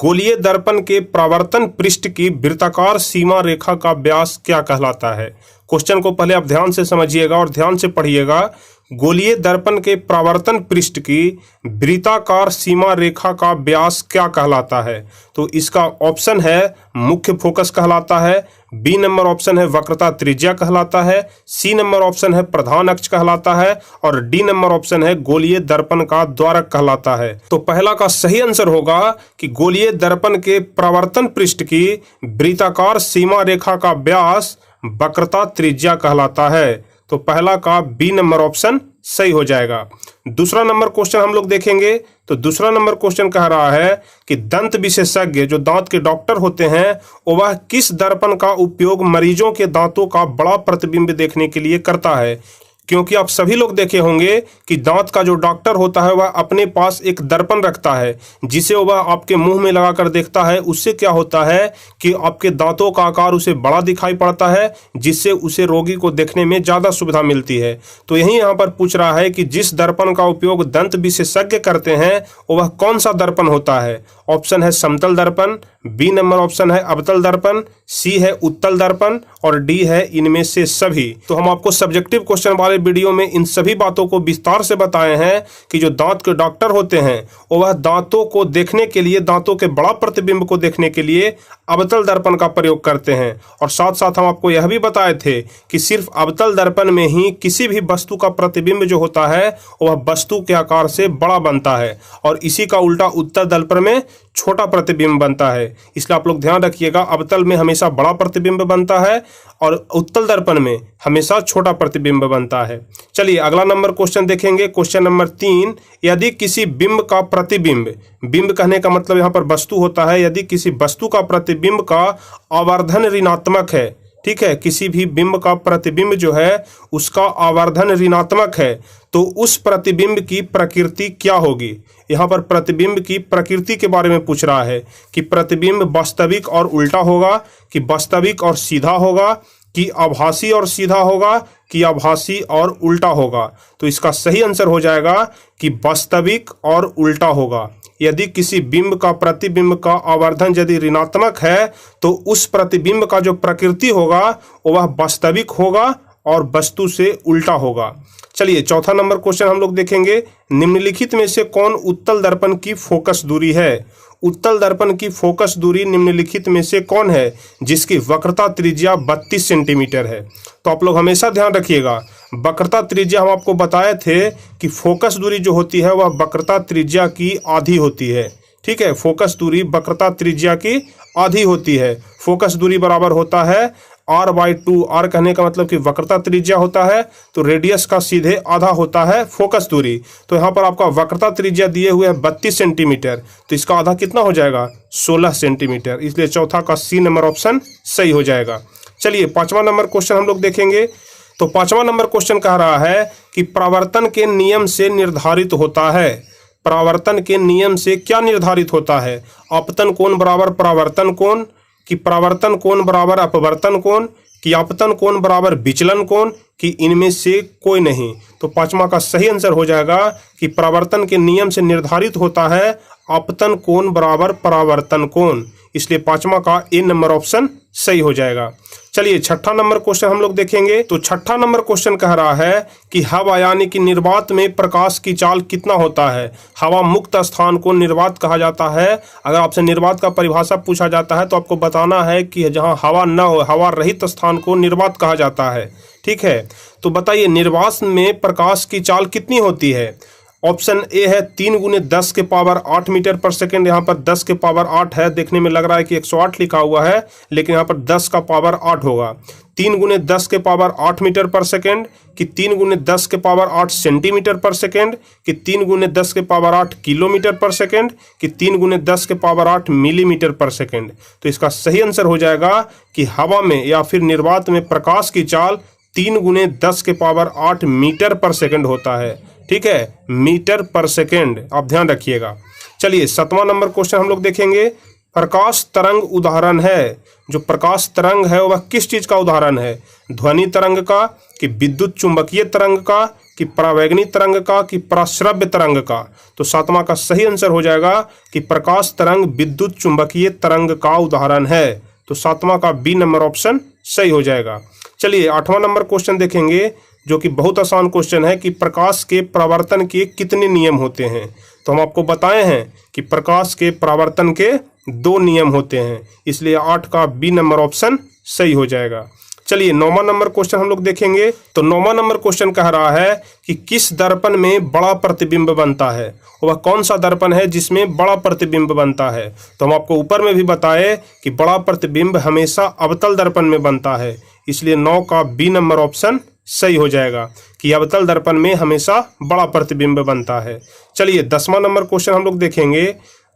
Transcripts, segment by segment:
गोलीय दर्पण के परावर्तन पृष्ठ की वृत्ताकार सीमा रेखा का व्यास क्या कहलाता है। क्वेश्चन को पहले आप ध्यान से समझिएगा और ध्यान से पढ़िएगा। गोलीय दर्पण के परावर्तन पृष्ठ की वृत्ताकार सीमा रेखा का व्यास क्या कहलाता है। तो इसका ऑप्शन है मुख्य फोकस कहलाता है, बी नंबर ऑप्शन है वक्रता त्रिज्या कहलाता है, सी नंबर ऑप्शन है प्रधान अक्ष कहलाता है और डी नंबर ऑप्शन है गोलीय दर्पण का द्वारक कहलाता है। तो पहला का सही आंसर होगा कि गोलीय दर्पण के परावर्तन पृष्ठ की वृत्ताकार सीमा रेखा का व्यास वक्रता त्रिज्या कहलाता है। तो पहला का बी नंबर ऑप्शन सही हो जाएगा। दूसरा नंबर क्वेश्चन हम लोग देखेंगे। तो दूसरा नंबर क्वेश्चन कह रहा है कि दंत विशेषज्ञ जो दांत के डॉक्टर होते हैं वह किस दर्पण का उपयोग मरीजों के दांतों का बड़ा प्रतिबिंब देखने के लिए करता है। क्योंकि आप सभी लोग देखे होंगे कि दांत का जो डॉक्टर होता है वह अपने पास एक दर्पण रखता है जिसे वह आपके मुंह में लगाकर देखता है। उससे क्या होता है कि आपके दांतों का आकार उसे बड़ा दिखाई पड़ता है, जिससे उसे रोगी को देखने में ज़्यादा सुविधा मिलती है। तो यही यहाँ पर पूछ रहा है कि जिस दर्पण का उपयोग दंत विशेषज्ञ करते हैं वह कौन सा दर्पण होता है। ऑप्शन है समतल दर्पण, बी नंबर ऑप्शन है अवतल दर्पण, सी है उत्तल दर्पण और डी है इनमें से सभी। तो हम आपको सब्जेक्टिव क्वेश्चन वाले वीडियो में इन सभी बातों को विस्तार से बताए हैं कि जो दांत के डॉक्टर होते हैं वह दांतों को देखने के लिए, दांतों के बड़ा प्रतिबिंब को देखने के लिए अवतल दर्पण का प्रयोग करते हैं। और साथ साथ हम आपको यह भी बताए थे कि सिर्फ अवतल दर्पण में ही किसी भी वस्तु का प्रतिबिंब जो होता है वह वस्तु के आकार से बड़ा बनता है और इसी का उल्टा उत्तल दर्पण में छोटा प्रतिबिंब बनता है। इसलिए आप लोग ध्यान रखिएगा, अवतल में हमेशा बड़ा प्रतिबिंब बनता है और उत्तल दर्पण में हमेशा छोटा प्रतिबिंब बनता है। चलिए अगला नंबर क्वेश्चन देखेंगे। क्वेश्चन नंबर 3, यदि किसी बिंब का प्रतिबिंब, बिंब कहने का मतलब यहाँ पर वस्तु होता है, यदि किसी वस्तु का प्रतिबिंब का आवर्धन ऋणात्मक है, ठीक है, किसी भी बिंब का प्रतिबिंब जो है उसका आवर्धन ऋणात्मक है तो उस प्रतिबिंब की प्रकृति क्या होगी। यहाँ पर प्रतिबिंब की प्रकृति के बारे में पूछ रहा है कि प्रतिबिंब वास्तविक और उल्टा होगा, कि वास्तविक और सीधा होगा, कि आभासी और सीधा होगा, कि आभासी और उल्टा होगा। तो इसका सही आंसर हो जाएगा कि वास्तविक और उल्टा होगा। यदि किसी बिंब का प्रतिबिंब का आवर्धन यदि ऋणात्मक है तो उस प्रतिबिंब का जो प्रकृति होगा वह वास्तविक होगा और वस्तु से उल्टा होगा। चलिए चौथा नंबर क्वेश्चन हम लोग देखेंगे। निम्नलिखित में से कौन उत्तल दर्पण की फोकस दूरी है। उत्तल दर्पण की फोकस दूरी निम्नलिखित में से कौन है जिसकी वक्रता त्रिज्या 32 सेंटीमीटर है। तो आप लोग हमेशा ध्यान रखिएगा, वक्रता त्रिज्या हम आपको बताए थे कि फोकस दूरी जो होती है वह वक्रता त्रिज्या की आधी होती है। ठीक है, फोकस दूरी वक्रता त्रिज्या की आधी होती है। फोकस दूरी बराबर होता है r/2। r कहने का मतलब कि वक्रता त्रिज्या होता है तो रेडियस का सीधे आधा होता है फोकस दूरी। तो यहाँ पर आपका वक्रता त्रिज्या दिए हुए है 32 सेंटीमीटर, तो इसका आधा कितना हो जाएगा 16 सेंटीमीटर। इसलिए चौथा का सी नंबर ऑप्शन सही हो जाएगा। चलिए पांचवा नंबर क्वेश्चन हम लोग देखेंगे। तो पांचवा नंबर क्वेश्चन कह रहा है कि परावर्तन के नियम से निर्धारित होता है। परावर्तन के नियम से क्या निर्धारित होता है। अपतन कोण बराबर परावर्तन कोण, कि परावर्तन कोण बराबर अपवर्तन कोण, कि अपतन कोण बराबर विचलन कोण, कि इनमें से कोई नहीं। तो पांचवा का सही आंसर हो जाएगा कि परावर्तन के नियम से निर्धारित होता है अपतन कोण बराबर परावर्तन कोण। इसलिए पांचवा का ए नंबर ऑप्शन सही हो जाएगा। चलिए छठा नंबर क्वेश्चन हम लोग देखेंगे। तो छठा नंबर क्वेश्चन कह रहा है कि हवा यानी कि निर्वात में प्रकाश की चाल कितना होता है। हवा मुक्त स्थान को निर्वात कहा जाता है। अगर आपसे निर्वात का परिभाषा पूछा जाता है तो आपको बताना है कि जहां हवा न हो, हवा रहित स्थान को निर्वात कहा जाता है। ठीक है, तो बताइए निर्वात में प्रकाश की चाल कितनी होती है। ऑप्शन ए है 3 × 10 के पावर 8 मीटर पर सेकेंड। यहाँ पर 10 के पावर 8 है, देखने में लग रहा है कि 108 लिखा हुआ है, लेकिन यहाँ पर 10 का पावर 8 होगा। 3 × 10 के पावर 8 मीटर पर सेकेंड, कि 3 × 10 के पावर 8 सेंटीमीटर पर सेकेंड, कि 3 × 10 के पावर 8 किलोमीटर पर सेकेंड, कि 3 × 10 के पावर 8 मिलीमीटर पर सेकेंड। तो इसका सही आंसर हो जाएगा कि हवा में या फिर निर्वात में प्रकाश की चाल 3 × 10 के पावर 8 मीटर पर सेकेंड होता है। ठीक है, मीटर पर सेकेंड, आप ध्यान रखिएगा। चलिए सातवां नंबर क्वेश्चन हम लोग देखेंगे। प्रकाश तरंग उदाहरण है। जो प्रकाश तरंग है वह किस चीज का उदाहरण है। ध्वनि तरंग का, कि विद्युत चुंबकीय तरंग का, कि परावैगनी तरंग का कि पराश्रव्य तरंग का? तो सातवां का सही आंसर हो जाएगा कि प्रकाश तरंग विद्युत चुंबकीय तरंग का उदाहरण है। तो सातवां का बी नंबर ऑप्शन सही हो जाएगा। चलिए 8वां नंबर क्वेश्चन देखेंगे, जो कि बहुत आसान क्वेश्चन है कि प्रकाश के परावर्तन के कितने नियम होते हैं? तो हम आपको बताए हैं कि प्रकाश के परावर्तन के 2 नियम होते हैं, इसलिए 8 का बी नंबर ऑप्शन सही हो जाएगा। चलिए 9वां नंबर क्वेश्चन हम लोग देखेंगे। तो 9वां नंबर क्वेश्चन कह रहा है कि किस दर्पण में बड़ा प्रतिबिंब बनता है? वह कौन सा दर्पण है जिसमें बड़ा प्रतिबिंब बनता है? तो हम आपको ऊपर में भी बताए कि बड़ा प्रतिबिंब हमेशा अवतल दर्पण में बनता है, इसलिए 9 का बी नंबर ऑप्शन सही हो जाएगा कि अवतल दर्पण में हमेशा बड़ा प्रतिबिंब बनता है। चलिए 10वां नंबर क्वेश्चन हम लोग देखेंगे।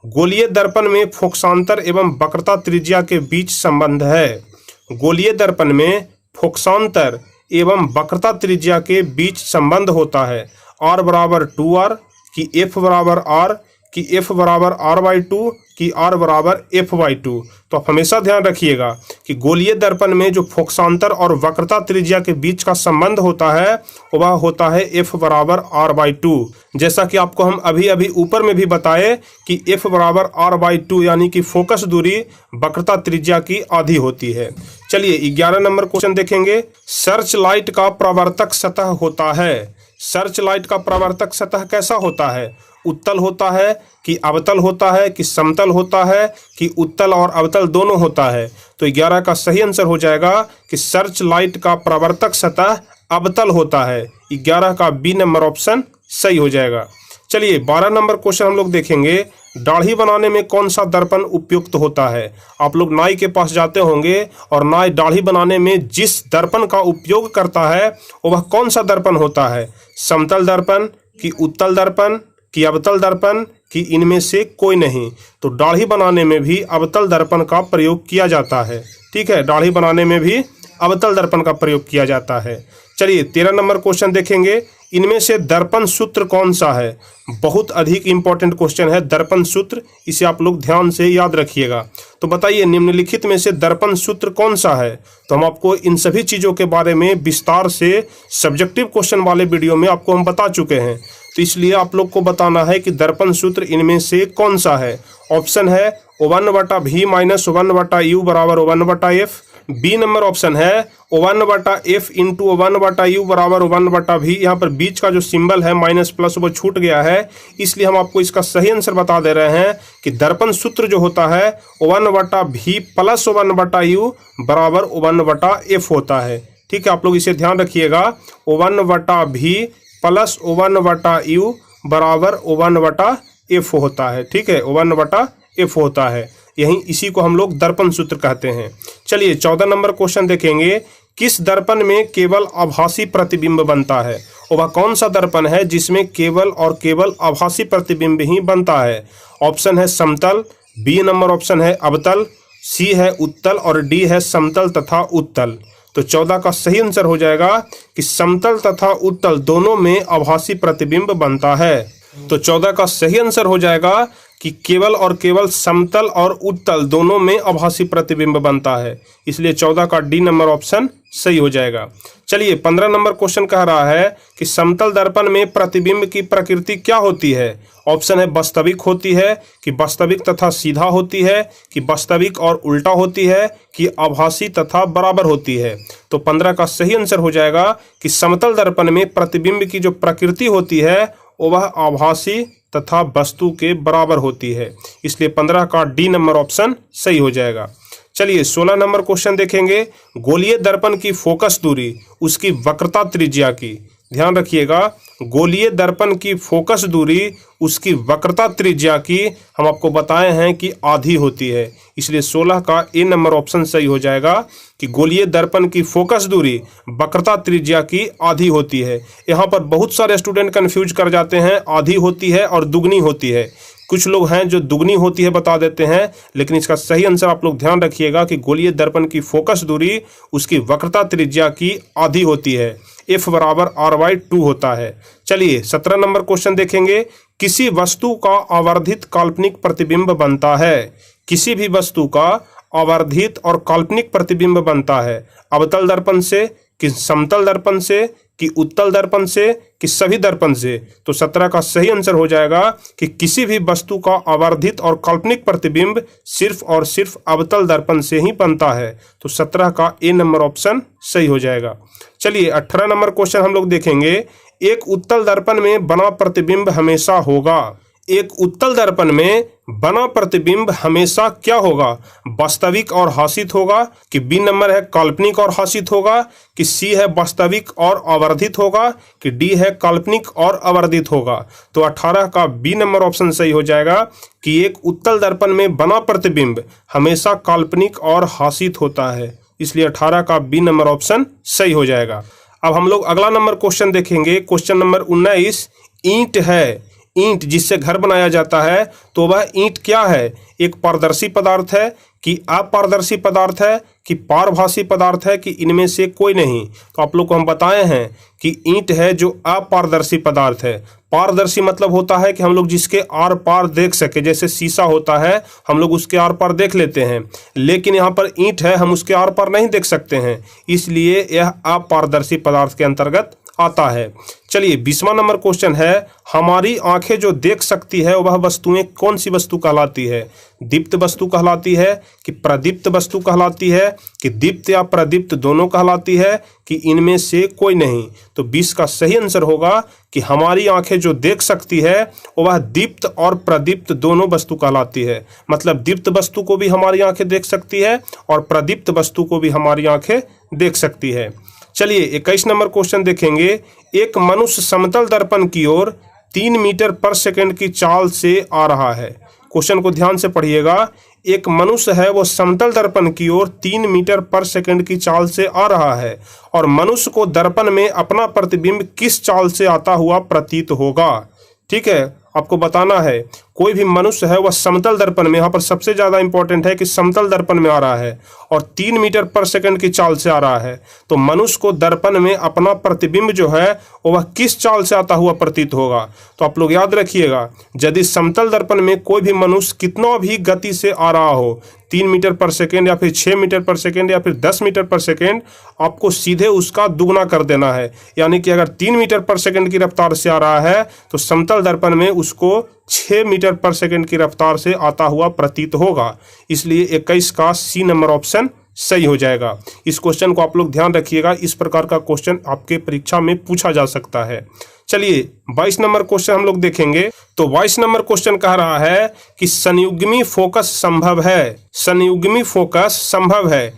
गोलीय दर्पण में फोकसांतर एवं वक्रता त्रिज्या के बीच संबंध है। गोलीय दर्पण में फोकसांतर एवं वक्रता त्रिज्या के बीच संबंध होता है। R बराबर 2R कि F बराबर R कि F बराबर R/2 कि R बराबर F/2। तो आप हमेशा ध्यान रखिएगा कि गोलीय दर्पण में जो फोकसांतर और वक्रता त्रिज्या के बीच का संबंध होता है वह होता है F बराबर R/2। जैसा कि आपको हम अभी अभी ऊपर में भी बताए कि F बराबर R/2 यानी कि फोकस दूरी वक्रता त्रिज्या की आधी होती है। चलिए 11 नंबर क्वेश्चन देखेंगे। सर्च लाइट का परावर्तक सतह होता है। सर्च लाइट का परावर्तक सतह कैसा होता है? उत्तल होता है कि अवतल होता है कि समतल होता है कि उत्तल और अवतल दोनों होता है? तो 11 का सही आंसर हो जाएगा कि सर्च लाइट का परावर्तक सतह अवतल होता है। 11 का बी नंबर ऑप्शन सही हो जाएगा। चलिए 12 नंबर क्वेश्चन हम लोग देखेंगे। दाढ़ी बनाने में कौन सा दर्पण उपयुक्त होता है? आप लोग नाई के पास जाते होंगे और नाई दाढ़ी बनाने में जिस दर्पण का उपयोग करता है वह कौन सा दर्पण होता है? समतल दर्पण कि उत्तल दर्पण कि अवतल दर्पण कि इनमें से कोई नहीं? तो दाढ़ी बनाने में भी अवतल दर्पण का प्रयोग किया जाता है। ठीक है, दाढ़ी बनाने में भी अवतल दर्पण का प्रयोग किया जाता है। चलिए 13 नंबर क्वेश्चन देखेंगे। इनमें से दर्पण सूत्र कौन सा है? बहुत अधिक इंपॉर्टेंट क्वेश्चन है दर्पण सूत्र, इसे आप लोग ध्यान से याद रखिएगा। तो बताइए निम्नलिखित में से दर्पण सूत्र कौन सा है? तो हम आपको इन सभी चीज़ों के बारे में विस्तार से सब्जेक्टिव क्वेश्चन वाले वीडियो में आपको हम बता चुके हैं, तो इसलिए आप लोग को बताना है कि दर्पण सूत्र इनमें से कौन सा है। ऑप्शन है 1/v माइनस 1/u बराबर 1/f। बी नंबर ऑप्शन है 1/f इंटू 1/u बराबर 1/v। यहाँ पर बीच का जो सिंबल है माइनस प्लस वो छूट गया है, इसलिए हम आपको इसका सही आंसर बता दे रहे हैं कि दर्पण सूत्र जो होता है 1/v प्लस 1/u बराबर 1/f होता है। ठीक है, आप लोग इसे ध्यान रखिएगा। 1/v प्लस 1/u बराबर 1/f होता है। ठीक है, 1/f होता है, यही इसी को हम लोग दर्पण सूत्र कहते हैं। चलिए 14 नंबर क्वेश्चन देखेंगे। किस दर्पण में केवल आभासी प्रतिबिंब बनता है? वह कौन सा दर्पण है जिसमें केवल और केवल आभासी प्रतिबिंब ही बनता है? ऑप्शन है समतल, बी नंबर ऑप्शन है अवतल, सी है उत्तल और डी है समतल तथा उत्तल। तो 14 का सही आंसर हो जाएगा कि समतल तथा उत्तल दोनों में आभासी प्रतिबिंब बनता है। तो 14 का सही आंसर हो जाएगा कि केवल और केवल समतल और उत्तल दोनों में आभासी प्रतिबिंब बनता है, इसलिए 14 का डी नंबर ऑप्शन सही हो जाएगा। चलिए 15 नंबर क्वेश्चन कह रहा है कि समतल दर्पण में प्रतिबिंब की प्रकृति क्या होती है? ऑप्शन है वास्तविक होती है कि वास्तविक तथा सीधा होती है कि वास्तविक और उल्टा होती है कि आभासी तथा बराबर होती है। तो 15 का सही आंसर हो जाएगा कि समतल दर्पण में प्रतिबिंब की जो प्रकृति होती है वह आभासी तथा वस्तु के बराबर होती है, इसलिए 15 का डी नंबर ऑप्शन सही हो जाएगा। चलिए 16 नंबर क्वेश्चन देखेंगे। गोलीय दर्पण की फोकस दूरी उसकी वक्रता त्रिज्या की, ध्यान रखिएगा, गोलीय दर्पण की फोकस दूरी उसकी वक्रता त्रिज्या की हम आपको बताए हैं कि आधी होती है, इसलिए 16 का ए नंबर ऑप्शन सही हो जाएगा कि गोलीय दर्पण की फोकस दूरी वक्रता त्रिज्या की आधी होती है। यहाँ पर बहुत सारे स्टूडेंट कंफ्यूज कर जाते हैं, आधी होती है और दुगनी होती है। कुछ लोग हैं जो दुगनी होती है बता देते हैं, लेकिन इसका सही आंसर आप लोग ध्यान रखिएगा कि गोलीय दर्पण की फोकस दूरी उसकी वक्रता त्रिज्या की आधी होती है, F बराबर R/2 होता है। चलिए 17 नंबर क्वेश्चन देखेंगे। किसी वस्तु का आवर्धित काल्पनिक प्रतिबिंब बनता है। किसी भी वस्तु का आवर्धित और काल्पनिक प्रतिबिंब बनता है अवतल दर्पण से कि समतल दर्पण से, कि उत्तल दर्पण से, कि सभी दर्पण से? तो 17 का सही आंसर हो जाएगा कि किसी भी वस्तु का आवर्धित और काल्पनिक प्रतिबिंब सिर्फ और सिर्फ अवतल दर्पण से ही बनता है। तो 17 का ए नंबर ऑप्शन सही हो जाएगा। चलिए 18 नंबर क्वेश्चन हम लोग देखेंगे। एक उत्तल दर्पण में बना प्रतिबिंब हमेशा होगा। एक उत्तल दर्पण में बना प्रतिबिंब हमेशा क्या होगा? वास्तविक और हासित होगा, कि बी नंबर है काल्पनिक और हासित होगा, कि सी है वास्तविक और आवर्धित होगा, कि डी है काल्पनिक और आवर्धित होगा? तो 18 का बी नंबर ऑप्शन सही हो जाएगा कि एक उत्तल दर्पण में बना प्रतिबिंब हमेशा काल्पनिक और हासित होता है, इसलिए 18 का बी नंबर ऑप्शन सही हो जाएगा। अब हम लोग अगला नंबर क्वेश्चन देखेंगे। क्वेश्चन नंबर 19, ईंट है। ईंट जिससे घर बनाया जाता है, तो वह ईंट क्या है? एक पारदर्शी पदार्थ है, कि अपारदर्शी पदार्थ है, कि पारभासी पदार्थ है, कि इनमें से कोई नहीं? तो आप लोग को हम बताए हैं कि ईंट है जो अपारदर्शी पदार्थ है। पारदर्शी मतलब होता है कि हम लोग जिसके आर पार देख सके, जैसे शीशा होता है हम लोग उसके आर पार देख लेते हैं, लेकिन यहाँ पर ईंट है हम उसके आर पार नहीं देख सकते हैं, इसलिए यह अपारदर्शी पदार्थ के अंतर्गत आता है। चलिए 20वां नंबर क्वेश्चन है, हमारी आंखें जो देख सकती है वह वस्तुएं कौन सी वस्तु कहलाती है? दीप्त वस्तु कहलाती है, कि प्रदीप्त वस्तु कहलाती है, कि दीप्त या प्रदीप्त दोनों कहलाती है, कि इनमें से कोई नहीं? तो 20 का सही आंसर होगा कि हमारी आंखें जो देख सकती है वह दीप्त और प्रदीप्त दोनों वस्तु कहलाती है। मतलब दीप्त वस्तु को भी हमारी आंखें देख सकती है और प्रदीप्त वस्तु को भी हमारी आंखें देख सकती है। चलिए 21 नंबर क्वेश्चन देखेंगे। एक मनुष्य समतल दर्पण की ओर 3 मीटर पर सेकंड की चाल से आ रहा है। क्वेश्चन को ध्यान से पढ़िएगा। एक मनुष्य है वो समतल दर्पण की ओर 3 मीटर पर सेकंड की चाल से आ रहा है, और मनुष्य को दर्पण में अपना प्रतिबिंब किस चाल से आता हुआ प्रतीत होगा? ठीक है, आपको बताना है। कोई भी मनुष्य है वह समतल दर्पण में, यहाँ पर सबसे ज्यादा इंपॉर्टेंट है कि समतल दर्पण में आ रहा है और 3 मीटर पर सेकंड की चाल से आ रहा है, तो मनुष्य को दर्पण में अपना प्रतिबिंब जो है वह किस चाल से आता हुआ प्रतीत होगा? तो आप लोग याद रखिएगा, यदि समतल दर्पण में कोई भी मनुष्य कितना भी गति से आ रहा हो, 3 मीटर पर सेकेंड या फिर 6 मीटर पर सेकेंड या फिर 10 मीटर पर सेकेंड, आपको सीधे उसका दुगना कर देना है। यानी कि अगर 3 मीटर पर सेकेंड की रफ्तार से आ रहा है तो समतल दर्पण में उसको 6 मीटर पर सेकेंड की रफ्तार से आता हुआ प्रतीत होगा। इसलिए 21 का सी नंबर ऑप्शन सही हो जाएगा। इस क्वेश्चन को आप लोग ध्यान रखिएगा, इस प्रकार का क्वेश्चन आपके परीक्षा में पूछा जा सकता है। चलिए 22 नंबर क्वेश्चन हम लोग देखेंगे। तो 22 नंबर क्वेश्चन कह रहा है कि संयुग्मी फोकस संभव है। संयुग्मी फोकस संभव है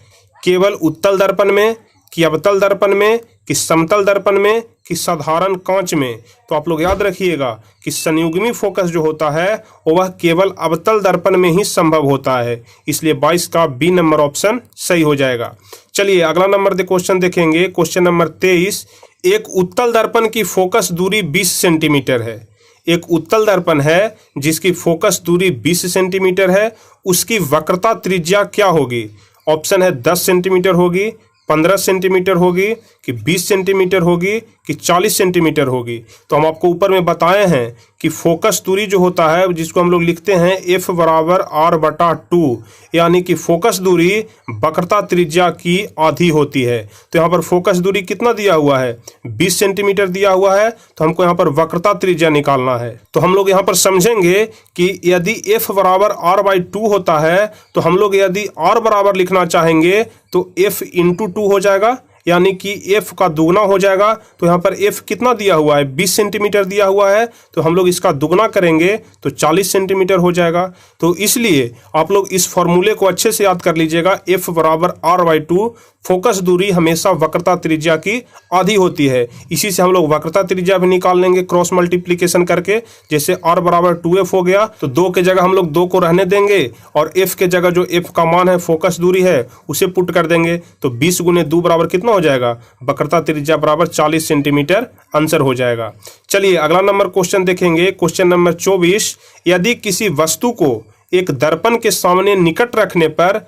केवल उत्तल दर्पण में, कि अवतल दर्पण में, कि समतल दर्पण में, कि साधारण कांच में? तो आप लोग याद रखिएगा कि संयुग्मी फोकस जो होता है वह केवल अवतल दर्पण में ही संभव होता है, इसलिए 22 का बी नंबर ऑप्शन सही हो जाएगा। चलिए अगला नंबर क्वेश्चन देखेंगे। क्वेश्चन नंबर 23, एक उत्तल दर्पण की फोकस दूरी 20 सेंटीमीटर है। एक उत्तल दर्पण है जिसकी फोकस दूरी 20 सेंटीमीटर है, उसकी वक्रता त्रिज्या क्या होगी? ऑप्शन है 10 सेंटीमीटर होगी, 15 सेंटीमीटर होगी, कि 20 सेंटीमीटर होगी, कि 40 सेंटीमीटर होगी? तो हम आपको ऊपर में बताए हैं कि फोकस दूरी जो होता है जिसको हम लोग लिखते हैं F बराबर R/2, यानी कि फोकस दूरी वक्रता त्रिज्या की आधी होती है। तो यहाँ पर फोकस दूरी कितना दिया हुआ है? 20 सेंटीमीटर दिया हुआ है, तो हमको यहाँ पर वक्रता त्रिज्या निकालना है। तो हम लोग यहाँ पर समझेंगे कि यदि F बराबर R/2 होता है तो हम लोग यदि R बराबर लिखना चाहेंगे तो F × 2 हो जाएगा, यानी कि F का दुगना हो जाएगा। तो यहाँ पर F कितना दिया हुआ है? 20 सेंटीमीटर दिया हुआ है, तो हम लोग इसका दुगना करेंगे तो 40 सेंटीमीटर हो जाएगा। तो इसलिए आप लोग इस फॉर्मूले को अच्छे से याद कर लीजिएगा। F बराबर R/2, फोकस दूरी हमेशा वक्रता त्रिज्या की आधी होती है। इसी से हम लोग वक्रता त्रिज्या भी निकाल लेंगे क्रॉस मल्टीप्लीकेशन करके। जैसे R बराबर 2F हो गया तो 2 के जगह हम लोग 2 को रहने देंगे और F के जगह जो F का मान है फोकस दूरी है उसे पुट कर देंगे, तो 20 × 2 बराबर कितना हो जाएगा? वक्रता त्रिज्या बराबर 40 सेंटीमीटर आंसर हो जाएगा। चलिए अगला नंबर क्वेश्चन देखेंगे। क्वेश्चन नंबर 24, यदि किसी वस्तु को एक दर्पण के सामने निकट रखने पर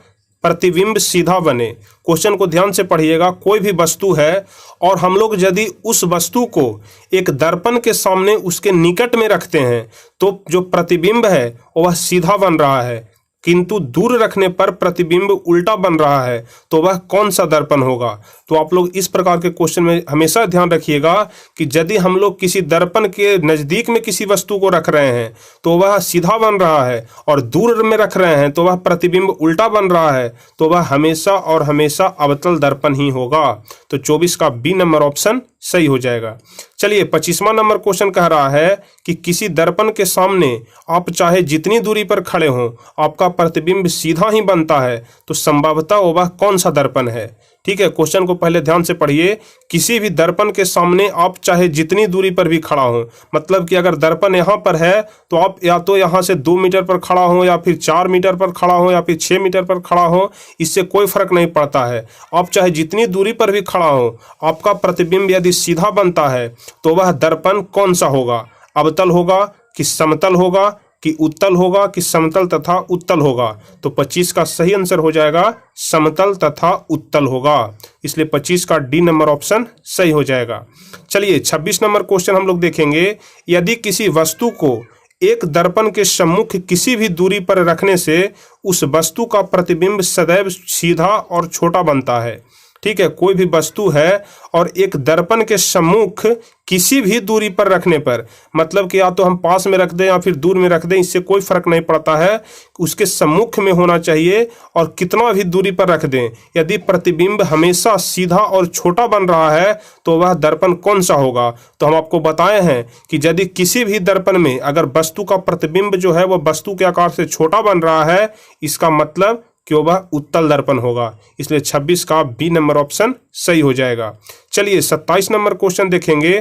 प्रतिबिंब सीधा बने। क्वेश्चन को ध्यान से पढ़िएगा। कोई भी वस्तु है और हम लोग यदि उस वस्तु को एक दर्पण के सामने उसके निकट में रखते हैं तो जो प्रतिबिंब है वह सीधा बन रहा है। किंतु दूर रखने पर प्रतिबिंब उल्टा बन रहा है, तो वह कौन सा दर्पण होगा। तो आप लोग इस प्रकार के क्वेश्चन में हमेशा ध्यान रखिएगा कि यदि हम लोग किसी दर्पण के नजदीक में किसी वस्तु को रख रहे हैं तो वह सीधा बन रहा है, और दूर में रख रहे हैं तो वह प्रतिबिंब उल्टा बन रहा है, तो वह हमेशा और हमेशा अवतल दर्पण ही होगा। तो 24 का बी नंबर ऑप्शन सही हो जाएगा। चलिए 25वां नंबर क्वेश्चन कह रहा है कि किसी दर्पण के सामने आप चाहे जितनी दूरी पर खड़े हों आपका प्रतिबिंब सीधा ही बनता है, तो संभवतः वह कौन सा दर्पण है। ठीक है, क्वेश्चन को पहले ध्यान से पढ़िए। किसी भी दर्पण के सामने आप चाहे जितनी दूरी पर भी खड़ा हो, मतलब कि अगर दर्पण यहाँ पर है तो आप या तो यहाँ से 2 मीटर पर खड़ा हो, या फिर 4 मीटर पर खड़ा हो, या फिर 6 मीटर पर खड़ा हो, इससे कोई फर्क नहीं पड़ता है। आप चाहे जितनी दूरी पर भी खड़ा हो, आपका प्रतिबिंब यदि सीधा बनता है तो वह दर्पण कौन सा होगा। अवतल होगा कि समतल होगा कि उत्तल होगा कि समतल तथा उत्तल होगा। तो 25 का सही आंसर हो जाएगा समतल तथा उत्तल होगा, इसलिए 25 का डी नंबर ऑप्शन सही हो जाएगा। चलिए 26 नंबर क्वेश्चन हम लोग देखेंगे। यदि किसी वस्तु को एक दर्पण के सम्मुख किसी भी दूरी पर रखने से उस वस्तु का प्रतिबिंब सदैव सीधा और छोटा बनता है। ठीक है, कोई भी वस्तु है और एक दर्पण के सम्मुख किसी भी दूरी पर रखने पर, मतलब कि या तो हम पास में रख दें या फिर दूर में रख दें, इससे कोई फर्क नहीं पड़ता है, उसके सम्मुख में होना चाहिए और कितना भी दूरी पर रख दें, यदि प्रतिबिंब हमेशा सीधा और छोटा बन रहा है तो वह दर्पण कौन सा होगा। तो हम आपको बताए हैं कि यदि किसी भी दर्पण में अगर वस्तु का प्रतिबिंब जो है वह वस्तु के आकार से छोटा बन रहा है, इसका मतलब कि वह उत्तल दर्पण होगा, इसलिए 26 का बी नंबर ऑप्शन सही हो जाएगा। चलिए 27 नंबर क्वेश्चन देखेंगे।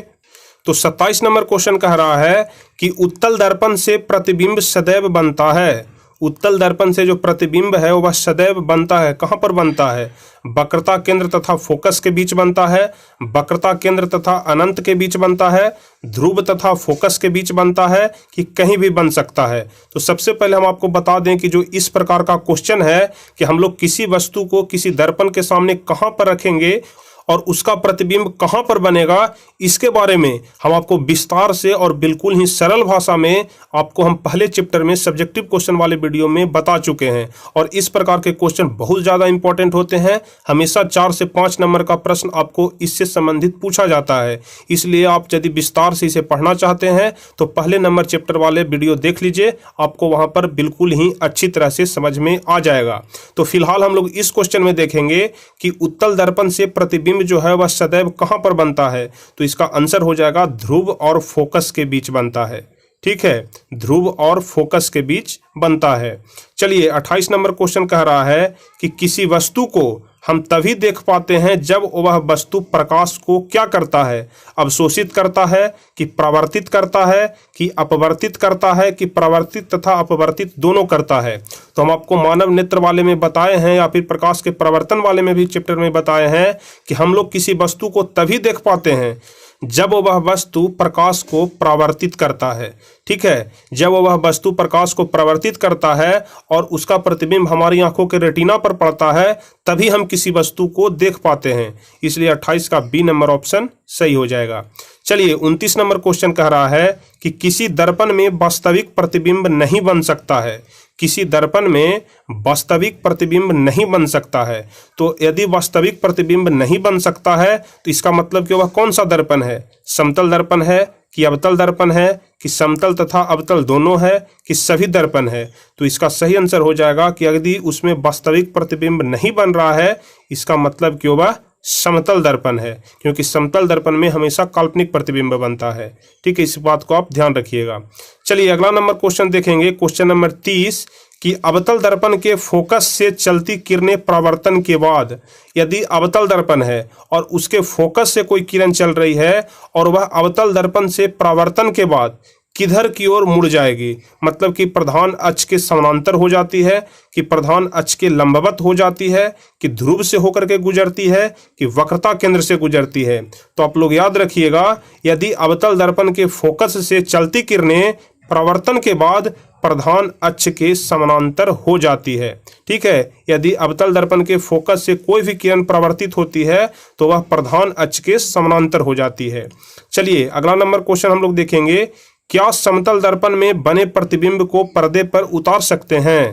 तो 27 नंबर क्वेश्चन कह रहा है कि उत्तल दर्पण से प्रतिबिंब सदैव बनता है। उत्तल दर्पण से जो प्रतिबिंब है वह सदैव बनता है, कहाँ पर बनता है। वक्रता केंद्र तथा फोकस के बीच बनता है, वक्रता केंद्र तथा अनंत के बीच बनता है, ध्रुव तथा फोकस के बीच बनता है, कि कहीं भी बन सकता है। तो सबसे पहले हम आपको बता दें कि जो इस प्रकार का क्वेश्चन है कि हम लोग किसी वस्तु को किसी दर्पण के सामने कहाँ पर रखेंगे और उसका प्रतिबिंब कहाँ पर बनेगा, इसके बारे में हम आपको विस्तार से और बिल्कुल ही सरल भाषा में आपको हम पहले चैप्टर में सब्जेक्टिव क्वेश्चन वाले वीडियो में बता चुके हैं। और इस प्रकार के क्वेश्चन बहुत ज़्यादा इंपॉर्टेंट होते हैं, हमेशा 4 से 5 नंबर का प्रश्न आपको इससे संबंधित पूछा जाता है। इसलिए आप यदि विस्तार से इसे पढ़ना चाहते हैं तो पहले नंबर चैप्टर वाले वीडियो देख लीजिए, आपको वहाँ पर बिल्कुल ही अच्छी तरह से समझ में आ जाएगा। तो फिलहाल हम लोग इस क्वेश्चन में देखेंगे कि उत्तल दर्पण से प्रतिबिंब जो है वह सदैव कहां पर बनता है। तो इसका आंसर हो जाएगा ध्रुव और फोकस के बीच बनता है। ठीक है, ध्रुव और फोकस के बीच बनता है। चलिए 28 नंबर क्वेश्चन कह रहा है कि किसी वस्तु को हम तभी देख पाते हैं जब वह वस्तु प्रकाश को क्या करता है, अवशोषित करता है कि प्रवर्तित करता है कि अपवर्तित करता है कि प्रवर्तित तथा अपवर्तित दोनों करता है। तो हम आपको मानव नेत्र वाले में बताए हैं या फिर प्रकाश के प्रवर्तन वाले में भी चैप्टर में बताए हैं कि हम लोग किसी वस्तु को तभी देख पाते हैं जब वह वस्तु प्रकाश को परावर्तित करता है। ठीक है, जब वह वस्तु प्रकाश को परावर्तित करता है और उसका प्रतिबिंब हमारी आंखों के रेटिना पर पड़ता है, तभी हम किसी वस्तु को देख पाते हैं। इसलिए 28 का बी नंबर ऑप्शन सही हो जाएगा। चलिए 29 नंबर क्वेश्चन कह रहा है कि किसी दर्पण में वास्तविक प्रतिबिंब नहीं बन सकता है। किसी दर्पण में वास्तविक प्रतिबिंब नहीं बन सकता है। तो यदि वास्तविक प्रतिबिंब नहीं बन सकता है तो इसका मतलब कि वह कौन सा दर्पण है, समतल दर्पण है कि अवतल दर्पण है कि समतल तथा अवतल दोनों है कि सभी दर्पण है। तो इसका सही आंसर हो जाएगा कि यदि उसमें वास्तविक प्रतिबिंब नहीं बन रहा है, इसका मतलब कि वह समतल दर्पण है, क्योंकि समतल दर्पण में हमेशा काल्पनिक प्रतिबिंब बनता है। ठीक है, इस बात को आप ध्यान रखिएगा। चलिए अगला नंबर क्वेश्चन देखेंगे, क्वेश्चन नंबर 30 कि अवतल दर्पण के फोकस से चलती किरणें परावर्तन के बाद, यदि अवतल दर्पण है और उसके फोकस से कोई किरण चल रही है और वह अवतल दर्पण से परावर्तन के बाद किधर की ओर मुड़ जाएगी, मतलब कि प्रधान अक्ष के समानांतर हो जाती है कि प्रधान अक्ष के लंबवत हो जाती है कि ध्रुव से होकर के गुजरती है कि वक्रता केंद्र से गुजरती है। तो आप लोग याद रखिएगा, यदि अवतल दर्पण के फोकस से चलती किरणें परावर्तन के बाद प्रधान अक्ष के समानांतर हो जाती है। ठीक है, यदि अवतल दर्पण के फोकस से कोई भी किरण परावर्तित होती है तो वह प्रधान अक्ष के समानांतर हो जाती है। चलिए अगला नंबर क्वेश्चन हम लोग देखेंगे, क्या समतल दर्पण में बने प्रतिबिंब को पर्दे पर उतार सकते हैं।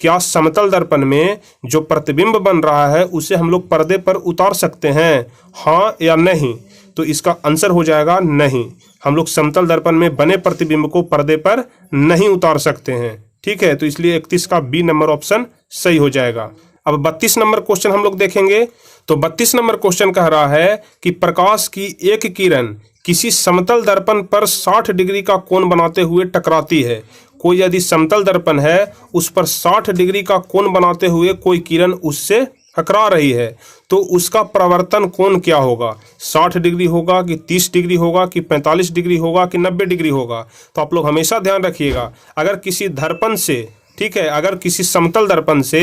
क्या समतल दर्पण में जो प्रतिबिंब बन रहा है उसे हम लोग पर्दे पर उतार सकते हैं, हाँ या नहीं? तो इसका आंसर हो जाएगा नहीं। हम लोग समतल दर्पण में बने प्रतिबिंब को पर्दे पर नहीं उतार सकते हैं। ठीक है, तो इसलिए 31 का बी नंबर ऑप्शन सही हो जाएगा। अब 32 नंबर क्वेश्चन हम लोग देखेंगे। तो 32 नंबर क्वेश्चन कह रहा है कि प्रकाश की एक किरण किसी समतल दर्पण पर 60 डिग्री का कोण बनाते हुए टकराती है। कोई यदि समतल दर्पण है उस पर 60 डिग्री का कोण बनाते हुए कोई किरण उससे टकरा रही है, तो उसका प्रवर्तन कोण क्या होगा? 60 डिग्री होगा कि 30 डिग्री होगा कि 45 डिग्री होगा कि 90 डिग्री होगा? तो आप लोग हमेशा ध्यान रखिएगा, अगर किसी दर्पण से, ठीक है, अगर किसी समतल दर्पण से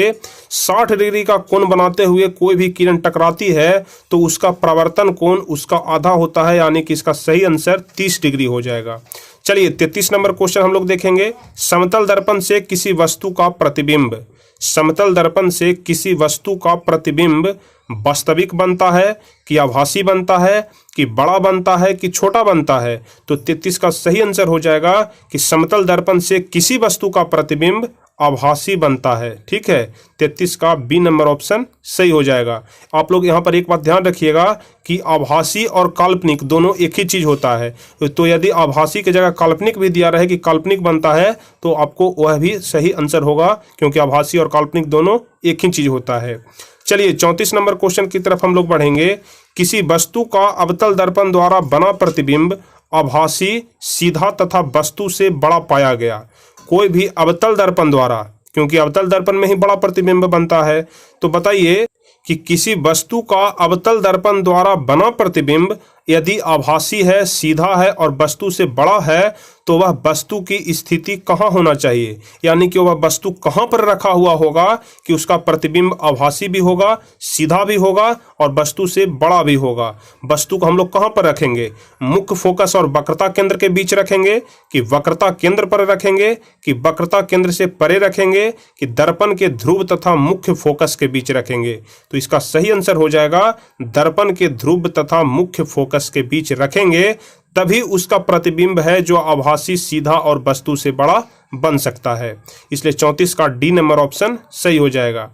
60 डिग्री का कोण बनाते हुए कोई भी किरण टकराती है तो उसका प्रवर्तन कोण उसका आधा होता है, यानी कि इसका सही आंसर 30 डिग्री हो जाएगा। चलिए 33 नंबर क्वेश्चन हम लोग देखेंगे। समतल दर्पण से किसी वस्तु का प्रतिबिंब, समतल दर्पण से किसी वस्तु का प्रतिबिंब वास्तविक बनता है कि आभासी बनता है कि बड़ा बनता है कि छोटा बनता है? तो 33 का सही आंसर हो जाएगा कि समतल दर्पण से किसी वस्तु का प्रतिबिंब आभासी बनता है। ठीक है, 33 का बी नंबर ऑप्शन सही हो जाएगा। आप लोग यहाँ पर एक बात ध्यान रखिएगा कि आभासी और काल्पनिक दोनों एक ही चीज होता है। तो यदि आभासी की जगह काल्पनिक भी दिया रहे कि काल्पनिक बनता है तो आपको वह भी सही आंसर होगा, क्योंकि आभासी और काल्पनिक दोनों एक ही चीज होता है। चलिए 34 नंबर क्वेश्चन की तरफ हम लोग बढ़ेंगे। किसी वस्तु का अवतल दर्पण द्वारा बना प्रतिबिंब आभासी, सीधा तथा वस्तु से बड़ा पाया गया। कोई भी अवतल दर्पण द्वारा, क्योंकि अवतल दर्पण में ही बड़ा प्रतिबिंब बनता है, तो बताइए कि किसी वस्तु का अवतल दर्पण द्वारा बना प्रतिबिंब यदि आभासी है, सीधा है और वस्तु से बड़ा है तो वह वस्तु की स्थिति कहाँ होना चाहिए, यानी कि वह वस्तु कहाँ पर रखा हुआ होगा कि उसका प्रतिबिंब आभासी भी होगा, सीधा भी होगा और वस्तु से बड़ा भी होगा? वस्तु को हम लोग कहाँ पर रखेंगे? मुख्य फोकस और वक्रता केंद्र के बीच रखेंगे कि वक्रता केंद्र पर रखेंगे कि वक्रता केंद्र से परे रखेंगे कि दर्पण के ध्रुव तथा मुख्य फोकस के बीच रखेंगे? तो इसका सही आंसर हो जाएगा दर्पण के ध्रुव तथा मुख्य फोकस के बीच रखेंगे, तभी उसका प्रतिबिंब है जो आभासी, सीधा और वस्तु से बड़ा बन सकता है। इसलिए 34 का डी नंबर ऑप्शन सही हो जाएगा।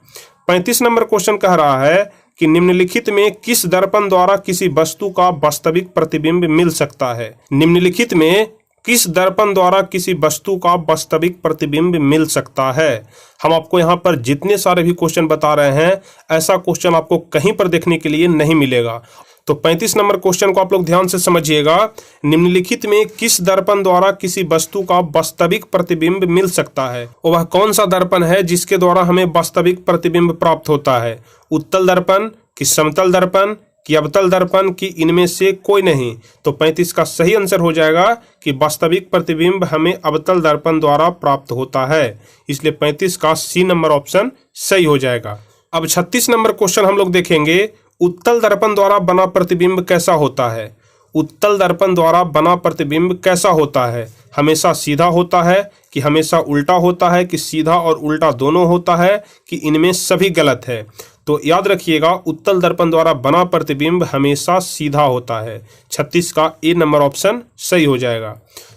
35 नंबर क्वेश्चन कह रहा है कि निम्नलिखित में किस दर्पण द्वारा किसी वस्तु का वास्तविक प्रतिबिंब मिल सकता है? निम्नलिखित में किस दर्पण द्वारा किसी वस्तु का वास्तविक प्रतिबिंब मिल सकता है? हम आपको यहाँ पर जितने सारे भी क्वेश्चन बता रहे हैं, ऐसा क्वेश्चन आपको कहीं पर देखने के लिए नहीं मिलेगा। तो 35 नंबर क्वेश्चन को आप लोग ध्यान से समझिएगा। निम्नलिखित में किस दर्पण द्वारा किसी वस्तु का वास्तविक प्रतिबिंब मिल सकता है? वह कौन सा दर्पण है जिसके द्वारा हमें वास्तविक प्रतिबिंब प्राप्त होता है? उत्तल दर्पण कि समतल दर्पण कि अवतल दर्पण कि इनमें से कोई नहीं? तो 35 का सही आंसर हो जाएगा कि वास्तविक प्रतिबिंब हमें अवतल दर्पण द्वारा प्राप्त होता है। इसलिए 35 का सी नंबर ऑप्शन सही हो जाएगा। अब 36 नंबर क्वेश्चन हम लोग देखेंगे। उत्तल दर्पण द्वारा बना प्रतिबिंब कैसा होता है? उत्तल दर्पण द्वारा बना प्रतिबिंब कैसा होता है? हमेशा सीधा होता है कि हमेशा उल्टा होता है कि सीधा और उल्टा दोनों होता है कि इनमें सभी गलत है? तो याद रखिएगा, उत्तल दर्पण द्वारा बना प्रतिबिंब हमेशा सीधा होता है। 36 का ए नंबर ऑप्शन सही हो जाएगा।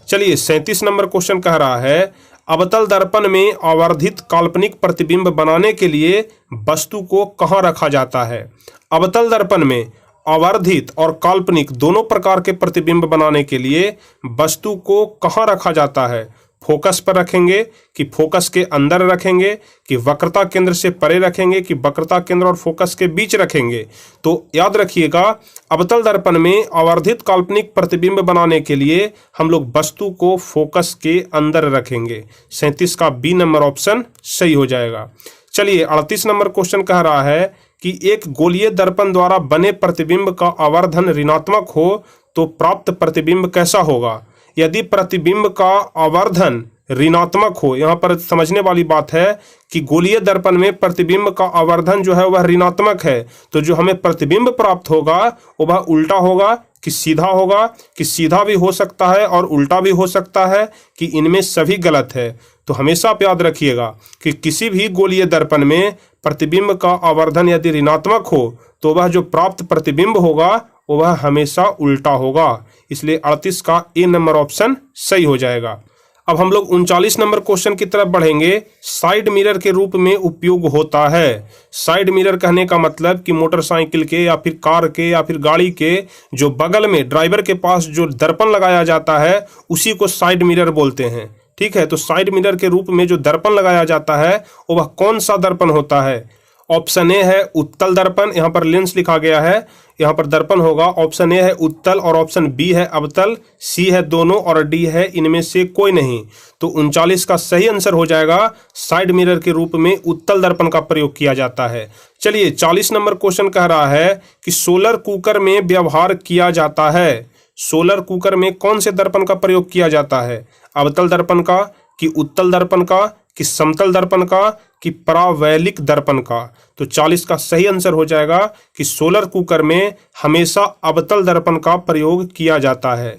चलिए 37 नंबर क्वेश्चन कह रहा है, अवतल दर्पण में आवर्धित काल्पनिक प्रतिबिंब बनाने के लिए वस्तु को कहाँ रखा जाता है? अवतल दर्पण में आवर्धित और काल्पनिक दोनों प्रकार के प्रतिबिंब बनाने के लिए वस्तु को कहाँ रखा जाता है? फोकस पर रखेंगे कि फोकस के अंदर रखेंगे कि वक्रता केंद्र से परे रखेंगे कि वक्रता केंद्र और फोकस के बीच रखेंगे? तो याद रखिएगा, अवतल दर्पण में आवर्धित काल्पनिक प्रतिबिंब बनाने के लिए हम लोग वस्तु को फोकस के अंदर रखेंगे। 37 का बी नंबर ऑप्शन सही हो जाएगा। चलिए 38 नंबर क्वेश्चन कह रहा है कि एक गोलीय दर्पण द्वारा बने प्रतिबिंब का आवर्धन ऋणात्मक हो तो प्राप्त प्रतिबिंब कैसा होगा? यदि प्रतिबिंब का आवर्धन ऋणात्मक हो, यहाँ पर समझने वाली बात है कि गोलीय दर्पण में प्रतिबिंब का आवर्धन जो है वह ऋणात्मक है, तो जो हमें प्रतिबिंब प्राप्त होगा वह उल्टा होगा कि सीधा होगा कि सीधा भी हो सकता है और उल्टा भी हो सकता है कि इनमें सभी गलत है? तो हमेशा आप याद रखिएगा कि किसी भी गोलीय दर्पण में प्रतिबिंब का आवर्धन यदि ऋणात्मक हो तो वह जो प्राप्त प्रतिबिंब होगा वह हमेशा उल्टा होगा। इसलिए 38 का ए नंबर ऑप्शन सही हो जाएगा। अब हम लोग 39 नंबर क्वेश्चन की तरफ बढ़ेंगे। साइड मिरर के रूप में उपयोग होता है। साइड मिरर कहने का मतलब कि मोटरसाइकिल के या फिर कार के या फिर गाड़ी के जो बगल में ड्राइवर के पास जो दर्पण लगाया जाता है उसी को साइड मिरर बोलते हैं। ठीक है, तो साइड मिरर के रूप में जो दर्पण लगाया जाता है वह कौन सा दर्पण होता है? ऑप्शन ए है उत्तल दर्पण, यहाँ पर लेंस लिखा गया है, यहाँ पर दर्पण होगा। ऑप्शन ए है उत्तल और ऑप्शन बी है अवतल, सी है दोनों और डी है इनमें से कोई नहीं। तो 39 का सही आंसर हो जाएगा साइड मिरर के रूप में उत्तल दर्पण का प्रयोग किया जाता है। चलिए 40 नंबर क्वेश्चन कह रहा है कि सोलर कुकर में व्यवहार किया जाता है। सोलर कुकर में कौन से दर्पण का प्रयोग किया जाता है? अवतल दर्पण का, कि उत्तल दर्पण का, कि समतल दर्पण का, कि परावैलिक दर्पण का? तो 40 का सही आंसर हो जाएगा कि सोलर कुकर में हमेशा अवतल दर्पण का प्रयोग किया जाता है।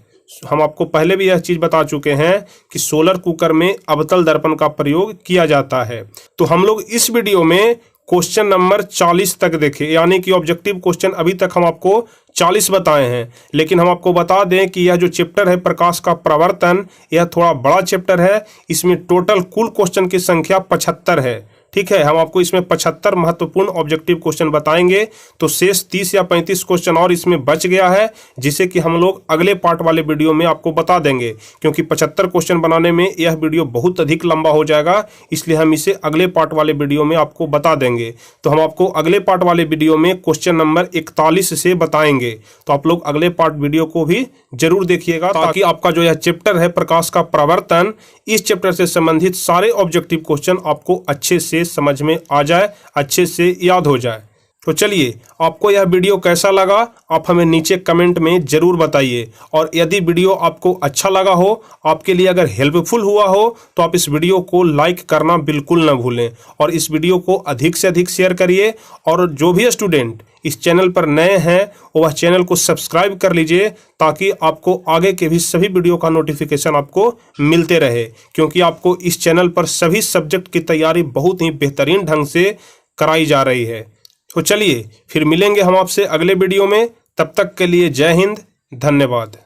हम आपको पहले भी यह चीज बता चुके हैं कि सोलर कुकर में अवतल दर्पण का प्रयोग किया जाता है। तो हम लोग इस वीडियो में क्वेश्चन नंबर 40 तक देखे, यानी कि ऑब्जेक्टिव क्वेश्चन अभी तक हम आपको 40 बताए हैं। लेकिन हम आपको बता दें कि यह जो चैप्टर है प्रकाश का प्रवर्तन, यह थोड़ा बड़ा चैप्टर है। इसमें टोटल कुल क्वेश्चन की संख्या 75 है। ठीक है, हम आपको इसमें 75 महत्वपूर्ण ऑब्जेक्टिव क्वेश्चन बताएंगे। तो शेष 30 या 35 क्वेश्चन और इसमें बच गया है, जिसे कि हम लोग अगले पार्ट वाले वीडियो में आपको बता देंगे। क्योंकि 75 क्वेश्चन बनाने में यह वीडियो बहुत अधिक लंबा हो जाएगा, इसलिए हम इसे अगले पार्ट वाले वीडियो में आपको बता देंगे। तो हम आपको अगले पार्ट वाले वीडियो में क्वेश्चन नंबर 41 से बताएंगे। तो आप लोग अगले पार्ट वीडियो को भी जरूर देखिएगा, ताकि आपका जो यह चैप्टर है प्रकाश का प्रवर्तन, इस चैप्टर से संबंधित सारे ऑब्जेक्टिव क्वेश्चन आपको अच्छे से समझ में आ जाए, अच्छे से याद हो जाए। तो चलिए, आपको यह वीडियो कैसा लगा आप हमें नीचे कमेंट में जरूर बताइए। और यदि वीडियो आपको अच्छा लगा हो, आपके लिए अगर हेल्पफुल हुआ हो, तो आप इस वीडियो को लाइक करना बिल्कुल न भूलें और इस वीडियो को अधिक से अधिक शेयर करिए। और जो भी स्टूडेंट इस चैनल पर नए हैं वह चैनल को सब्सक्राइब कर लीजिए, ताकि आपको आगे के भी सभी वीडियो का नोटिफिकेशन आपको मिलते रहे। क्योंकि आपको इस चैनल पर सभी सब्जेक्ट की तैयारी बहुत ही बेहतरीन ढंग से कराई जा रही है। तो चलिए फिर मिलेंगे हम आपसे अगले वीडियो में। तब तक के लिए जय हिंद, धन्यवाद।